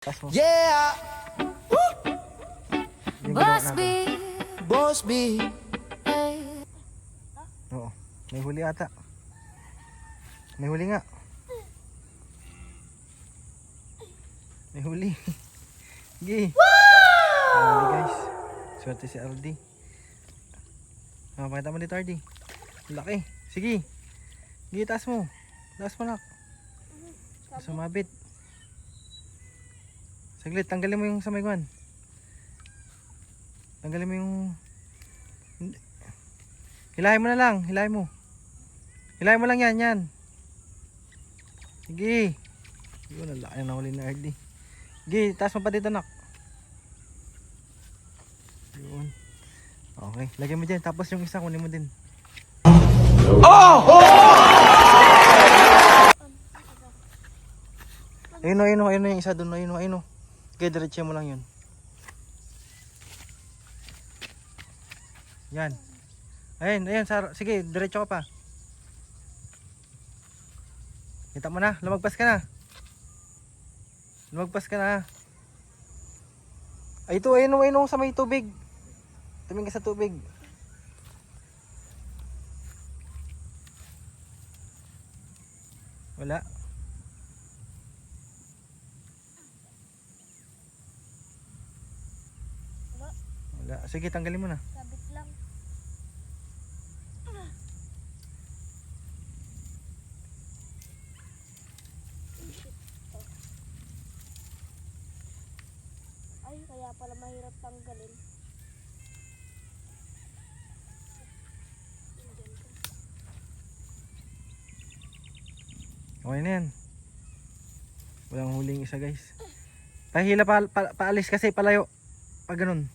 Yeah! Boss B. Boss B! Oo, may huli ata. May huli nga. May huli. Sige. Wow! Huli guys. Swerte si Ardy. Pakita mo dito Ardy. Laki. Sige. Sige, taas mo. Taas mo nak. Sumabit. Saglit, tanggalin mo yung sa may kwan. Tanggalin mo yung... Hilahin mo na lang, hilahin mo. Hilahin mo lang yan. Sige. Yun, ang laki na huli na Ardy. Sige, taas mo pa dito nak. Yun. Okay, lagyan mo dyan. Tapos yung isa, kunin mo din. Ayun yung isa doon. Ayun. Okay, diretso mo lang yun. Yan. Ayun, sige, diretso ka pa. Kita mo na, lumagpas ka na. Ay, ito, ayun sa may tubig. Tumingin ka sa tubig. Wala. Sige, tanggalin mo na. Sabit lang. Ay, kaya pala mahirap tanggalin. Okay na yan. Walang huling isa guys. Pahila paalis kasi palayo. Pag ganun.